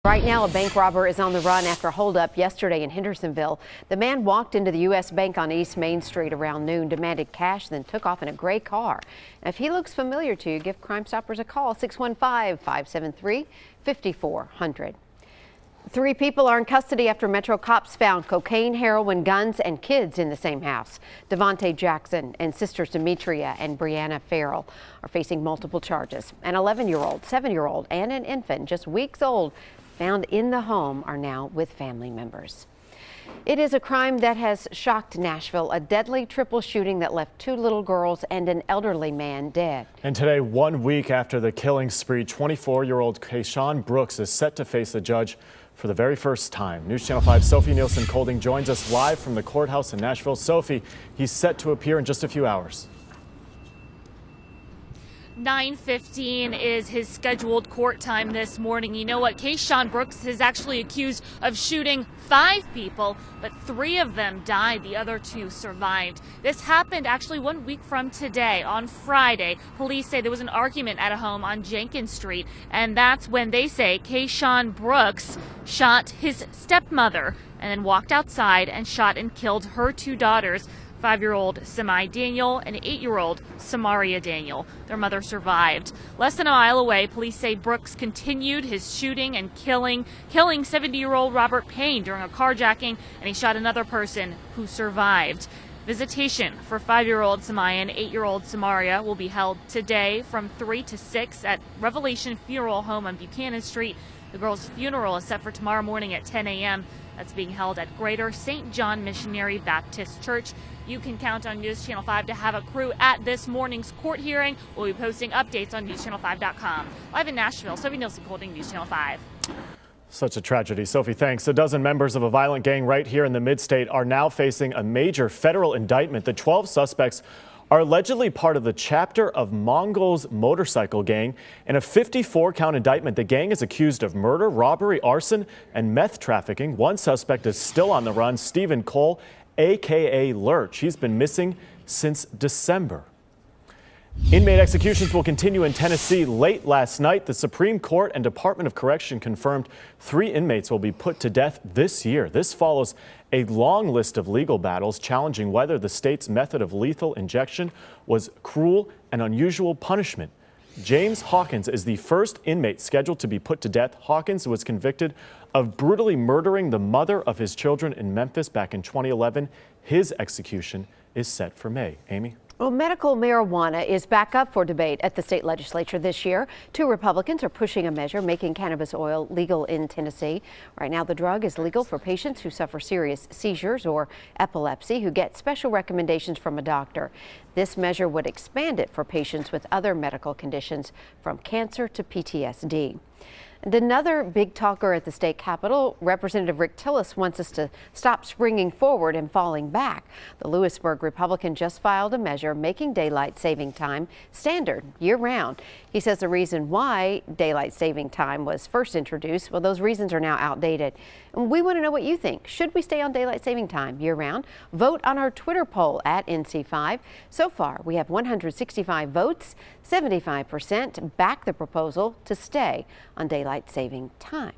Right now, a bank robber is on the run after a holdup yesterday in Hendersonville. The man walked into the U.S. Bank on East Main Street around noon, demanded cash, then took off in a gray car. Now, if he looks familiar to you, give Crime Stoppers a call, 615-573-5400. 3 people are in custody after Metro cops found cocaine, heroin, guns, and kids in the same house. Devontae Jackson and sisters Demetria and Brianna Farrell are facing multiple charges. An 11-year-old, 7-year-old, and an infant just weeks old found in the home are now with family members. It is a crime that has shocked Nashville, a deadly triple shooting that left 2 little girls and an elderly man dead. And today, 1 week after the killing spree, 24-year-old Kayshawn Brooks is set to face a judge for the very first time. News Channel 5's Sophie Nielsen-Colding joins us live from the courthouse in Nashville. Sophie, he's set to appear in just a few hours. 9:15 is his scheduled court time this morning. You know what? Kayshawn Brooks is actually accused of shooting 5 people, but 3 of them died. The other 2 survived. This happened actually 1 week from today, on Friday. Police say there was an argument at a home on Jenkins Street, and that's when they say Kayshawn Brooks shot his stepmother and then walked outside and shot and killed her 2 daughters. 5-year-old Samai Daniel and 8-year-old Samaria Daniel. Their mother survived. Less than a mile away, police say Brooks continued his shooting and killing 70-year-old Robert Payne during a carjacking, and he shot another person who survived. Visitation for 5-year-old Samai and 8-year-old Samaria will be held today from 3 to 6 at Revelation Funeral Home on Buchanan Street. The girls' funeral is set for tomorrow morning at 10 a.m. That's being held at Greater St. John Missionary Baptist Church. You can count on News Channel 5 to have a crew at this morning's court hearing. We'll be posting updates on newschannel5.com. Live in Nashville, Sophie Nielsen-Colding, News Channel 5. Such a tragedy. Sophie, thanks. A dozen members of a violent gang right here in the mid-state are now facing a major federal indictment. The 12 suspects are allegedly part of the chapter of Mongols motorcycle gang. In a 54-count indictment, the gang is accused of murder, robbery, arson, and meth trafficking. One suspect is still on the run, Stephen Cole, a.k.a. Lurch. He's been missing since December. Inmate executions will continue in Tennessee. Late last night, the Supreme Court and Department of Correction confirmed 3 inmates will be put to death this year. This follows a long list of legal battles challenging whether the state's method of lethal injection was cruel and unusual punishment. James Hawkins is the first inmate scheduled to be put to death. Hawkins was convicted of brutally murdering the mother of his children in Memphis back in 2011. His execution is set for May. Amy? Well, medical marijuana is back up for debate at the state legislature this year. 2 Republicans are pushing a measure making cannabis oil legal in Tennessee. Right now, the drug is legal for patients who suffer serious seizures or epilepsy who get special recommendations from a doctor. This measure would expand it for patients with other medical conditions from cancer to PTSD. And another big talker at the state capitol, Representative Rick Tillis, wants us to stop springing forward and falling back. The Lewisburg Republican just filed a measure making daylight saving time standard year-round. He says the reason why daylight saving time was first introduced, well, those reasons are now outdated. And we want to know what you think. Should we stay on daylight saving time year-round? Vote on our Twitter poll at NC5. So far, we have 165 votes. 75% back the proposal to stay on daylight saving time.